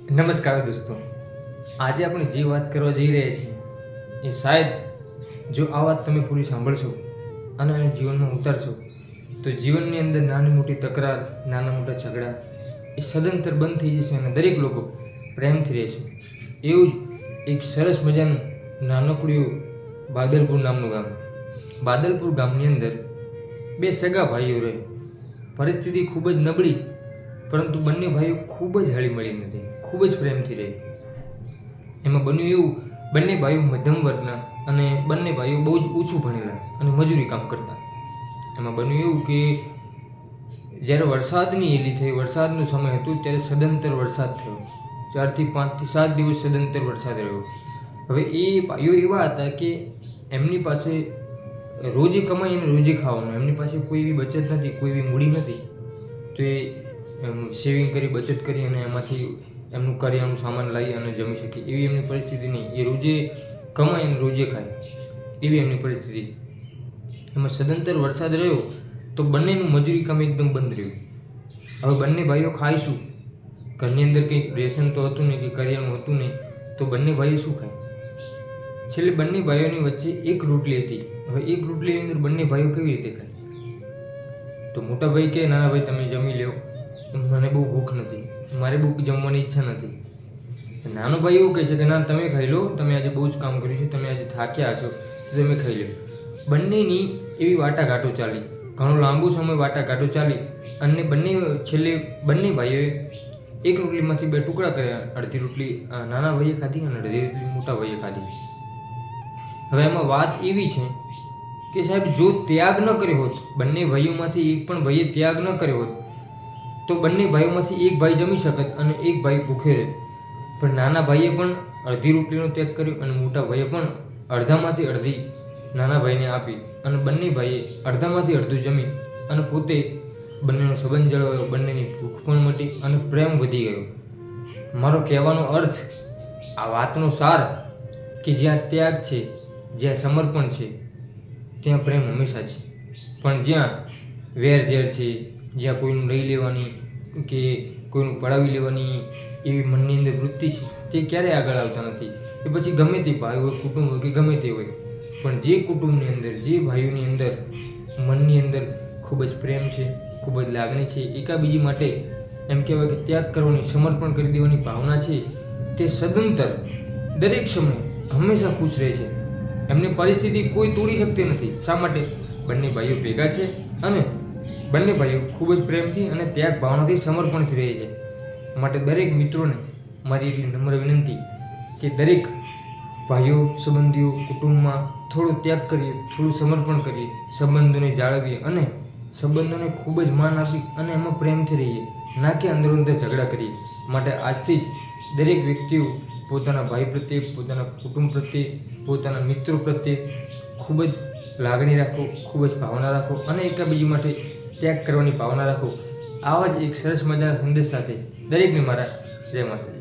નમસ્કાર દોસ્તો, આજે આપણે જે વાત કરવા જઈ રહ્યા છીએ એ શાયદ જો આ વાત તમે પૂરી સાંભળશો અને એને જીવનમાં ઉતારશો તો જીવનની અંદર નાની મોટી તકરાર, નાના મોટા ઝઘડા એ સદંતર બંધ થઈ જશે અને દરેક લોકો પ્રેમથી રહેશે. એવું જ એક સરસ મજાનું નાનકડું એવું બાદલપુર નામનું ગામ. બાદલપુર ગામની અંદર બે સગા ભાઈઓ રહે. પરિસ્થિતિ ખૂબ જ નબળી, પરંતુ બંને ભાઈઓ ખૂબ જ હળીમળી નથી, ખૂબ જ પ્રેમથી રહે. એમાં બન્યું એવું, બંને ભાઈઓ મધ્યમ વર્ગના અને બંને ભાઈઓ બહુ જ ઓછું ભણેલા અને મજૂરી કામ કરતા. એમાં બન્યું એવું કે જ્યારે વરસાદની એલી થઈ, વરસાદનો સમય હતો, ત્યારે સદંતર વરસાદ થયો. 4 થી 5 થી 7 દિવસ સદંતર વરસાદ રહ્યો. હવે એ ભાઈઓ એવા હતા કે એમની પાસે રોજે કમાઈ અને રોજે ખાવાનું, એમની પાસે કોઈ એવી બચત નથી, કોઈ એવી મૂડી નથી. તો એ સેવિંગ કરી, બચત કરી અને એમાંથી એમનું કરિયાણું સામાન લાવી અને જમી શકે એવી એમની પરિસ્થિતિ નહીં. એ રોજે કમાય અને રોજે ખાય એવી એમની પરિસ્થિતિ. એમાં સદંતર વરસાદ રહ્યો તો બંનેનું મજૂરી કામ એકદમ બંધ રહ્યું. હવે બંને ભાઈઓ ખાય શું? ઘરની અંદર કંઈક રેશન તો હતું નહીં, કે કરિયાણું હતું નહીં, તો બંને ભાઈઓ શું ખાય? છેલ્લે બંને ભાઈઓની વચ્ચે એક રોટલી હતી. હવે એક રોટલીની અંદર બંને ભાઈઓ કેવી રીતે ખાય? તો મોટા ભાઈ કહે, નાના ભાઈ તમે જમી લો, મને બહુ ભૂખ નથી, મારે બહુ જમવાની ઈચ્છા નથી. નાનો ભાઈ એવું કહે છે કે ના, તમે ખાઈ લો, તમે આજે બહુ જ કામ કર્યું છે, તમે આજે થાક્યા હશો, તમે ખાઈ લો. બંનેની એવી વાટાઘાટો ચાલી, ઘણો લાંબો સમય વાટાઘાટો ચાલી અને છેલ્લે બંને ભાઈઓએ એક રોટલીમાંથી 2 ટુકડા કર્યા. અડધી રોટલી નાના ભાઈએ ખાધી અને અડધી રોટલી મોટા ભાઈએ ખાધી. હવે એમાં વાત એવી છે કે સાહેબ, જો ત્યાગ ન કર્યો હોત, બંને ભાઈઓમાંથી એક પણ ભાઈએ ત્યાગ ન કર્યો હોત, તો બંને ભાઈઓમાંથી એક ભાઈ જમી શકત અને એક ભાઈ ભૂખે રહે. પણ નાના ભાઈએ પણ અડધી રોટલીનો ત્યાગ કર્યો અને મોટા ભાઈએ પણ અડધામાંથી અડધી નાના ભાઈને આપી અને બંને ભાઈએ અડધામાંથી અડધું જમી અને પોતે બંનેનો સંબંધ જળવાયો, બંનેની ભૂખ પણ મટી અને પ્રેમ વધી ગયો. મારો કહેવાનો અર્થ, આ વાતનો સાર કે જ્યાં ત્યાગ છે, જ્યાં સમર્પણ છે, ત્યાં પ્રેમ હંમેશા છે. પણ જ્યાં વેર ઝેર છે, જ્યાં કોઈનું લઈ લેવાની કે કોઈનું પડાવી લેવાની એવી મનની અંદર વૃત્તિ છે, તે ક્યારેય આગળ આવતા નથી. એ પછી ગમે તે ભાઈ હોય, કુટુંબ હોય કે ગમે તે હોય, પણ જે કુટુંબની અંદર, જે ભાઈઓની અંદર મનની અંદર ખૂબ જ પ્રેમ છે, ખૂબ જ લાગણી છે, એકાબીજી માટે એમ કહેવાય કે ત્યાગ કરવાની, સમર્પણ કરી દેવાની ભાવના છે, તે સદંતર દરેક સમયે હંમેશા ખુશ રહે છે. એમની પરિસ્થિતિ કોઈ તોડી શકતી નથી. શા માટે? બંને ભાઈઓ ભેગા છે અને બંને ભાઈઓ ખૂબ જ પ્રેમથી અને ત્યાગ ભાવનાથી, સમર્પણથી રહે છે. માટે દરેક મિત્રોને મારી એટલી નમ્ર વિનંતી કે દરેક ભાઈઓ, સંબંધીઓ, કુટુંબમાં થોડો ત્યાગ કરીએ, થોડું સમર્પણ કરીએ, સંબંધોને જાળવીએ અને સંબંધોને ખૂબ જ માન આપી અને એમાં પ્રેમથી રહીએ, ના કે અંદરો અંદર ઝઘડા કરીએ. માટે આજથી જ દરેક વ્યક્તિઓ પોતાના ભાઈ પ્રત્યે, પોતાના કુટુંબ પ્રત્યે, પોતાના મિત્રો પ્રત્યે ખૂબ જ લાગણી રાખો, ખૂબ જ ભાવના રાખો અને એકાબીજી માટે ત્યાગ કરવાની ભાવના રાખો. આવા જ એક સરસ મજાના સંદેશ સાથે દરેકને મારા જય માતાજી.